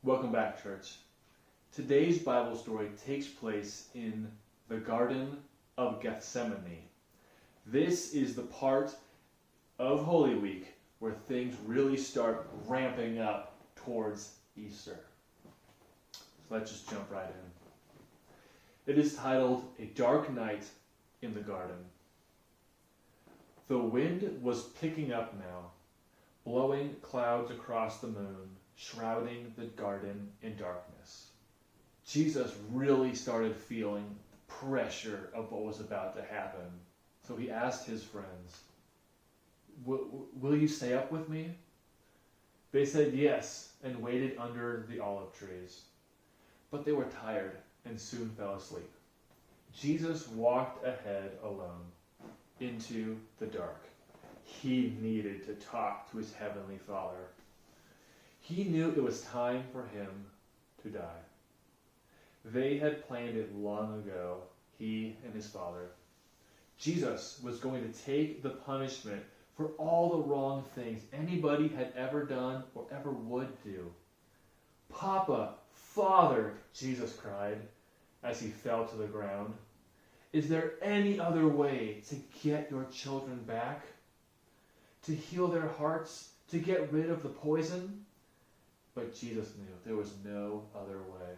Welcome back, church. Today's Bible story takes place in the Garden of Gethsemane. This is the part of Holy Week where things really start ramping up towards Easter. So let's just jump right in. It is titled A Dark Night in the Garden. The wind was picking up now, blowing clouds across the moon, shrouding the garden in darkness. Jesus really started feeling the pressure of what was about to happen. So he asked his friends, will you stay up with me? They said yes and waited under the olive trees. But they were tired and soon fell asleep. Jesus walked ahead alone into the dark. He needed to talk to his heavenly Father. He knew it was time for him to die. They had planned it long ago, he and his Father. Jesus was going to take the punishment for all the wrong things anybody had ever done or ever would do. Papa, Father, Jesus cried as he fell to the ground. Is there any other way to get your children back? To heal their hearts? To get rid of the poison? But Jesus knew there was no other way.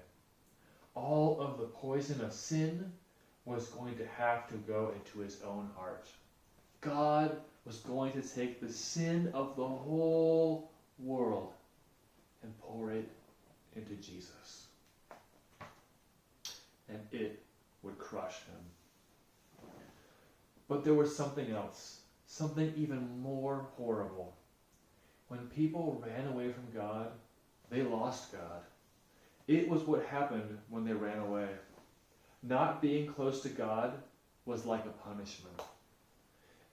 All of the poison of sin was going to have to go into his own heart. God was going to take the sin of the whole world and pour it into Jesus. And it would crush him. But there was something else, something even more horrible. When people ran away from God, they lost God. It was what happened when they ran away. Not being close to God was like a punishment.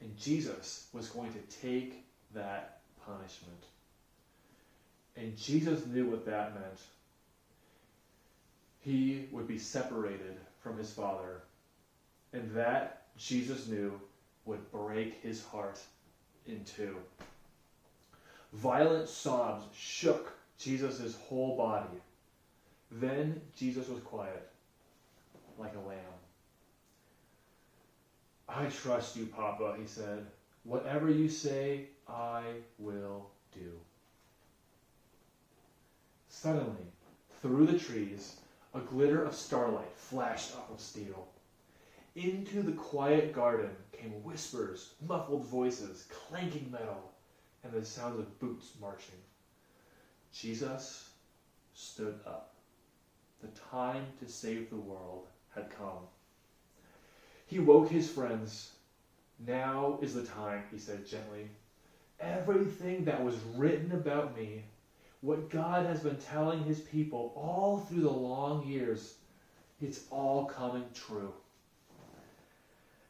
And Jesus was going to take that punishment. And Jesus knew what that meant. He would be separated from his Father. And that, Jesus knew, would break his heart in two. Violent sobs shook Jesus' whole body. Then Jesus was quiet, like a lamb. I trust you, Papa, he said. Whatever you say, I will do. Suddenly, through the trees, a glitter of starlight flashed off of steel. Into the quiet garden came whispers, muffled voices, clanking metal, and the sounds of boots marching. Jesus stood up. The time to save the world had come. He woke his friends. Now is the time, he said gently. Everything that was written about me, what God has been telling his people all through the long years, it's all coming true.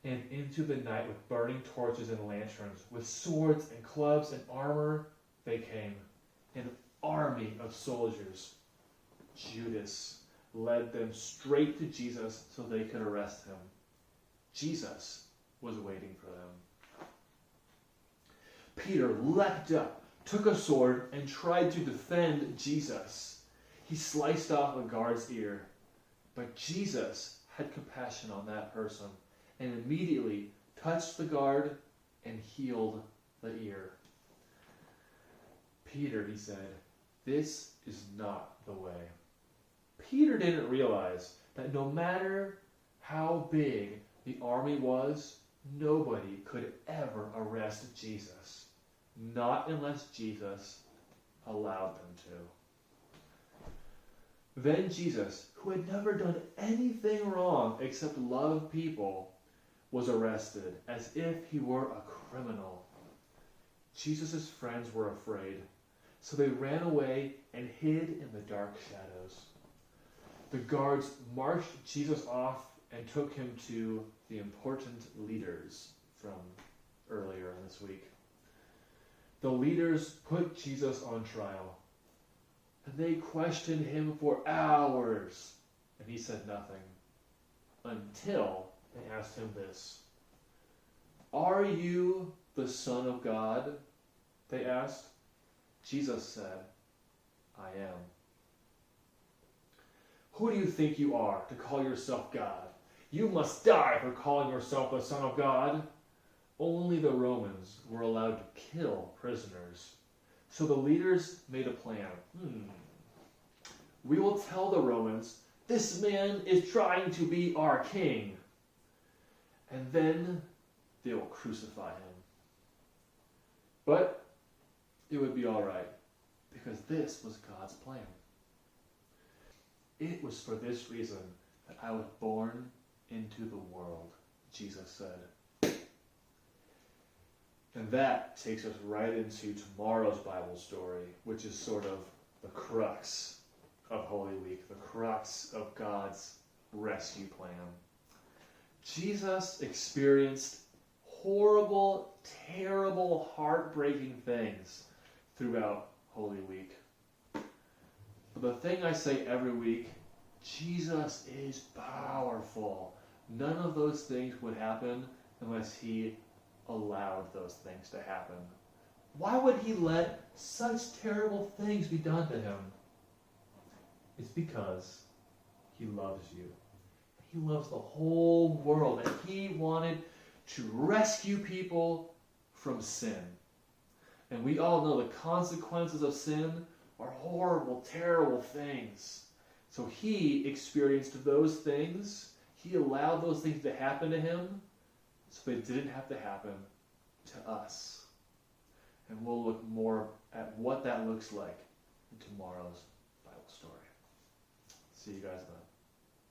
And into the night with burning torches and lanterns, with swords and clubs and armor, they came. An army of soldiers. Judas led them straight to Jesus so they could arrest him. Jesus was waiting for them. Peter leapt up, took a sword, and tried to defend Jesus. He sliced off a guard's ear. But Jesus had compassion on that person and immediately touched the guard and healed the ear. Peter, he said, this is not the way. Peter didn't realize that no matter how big the army was, nobody could ever arrest Jesus. Not unless Jesus allowed them to. Then Jesus, who had never done anything wrong except love people, was arrested as if he were a criminal. Jesus' friends were afraid, so they ran away and hid in the dark shadows. The guards marched Jesus off and took him to the important leaders from earlier this week. The leaders put Jesus on trial, and they questioned him for hours, and he said nothing, until they asked him this. Are you the Son of God? They asked. Jesus said, I am. Who do you think you are to call yourself God? You must die for calling yourself the Son of God. Only the Romans were allowed to kill prisoners. So the leaders made a plan. We will tell the Romans, this man is trying to be our king. And then they will crucify him. But it would be all right, because this was God's plan. It was for this reason that I was born into the world, Jesus said. And that takes us right into tomorrow's Bible story, which is sort of the crux of Holy Week, the crux of God's rescue plan. Jesus experienced horrible, terrible, heartbreaking things throughout Holy Week. But the thing I say every week, Jesus is powerful. None of those things would happen unless he allowed those things to happen. Why would he let such terrible things be done to him? It's because he loves you. He loves the whole world, and he wanted to rescue people from sin. And we all know the consequences of sin are horrible, terrible things. So he experienced those things. He allowed those things to happen to him so they didn't have to happen to us. And we'll look more at what that looks like in tomorrow's Bible story. See you guys then.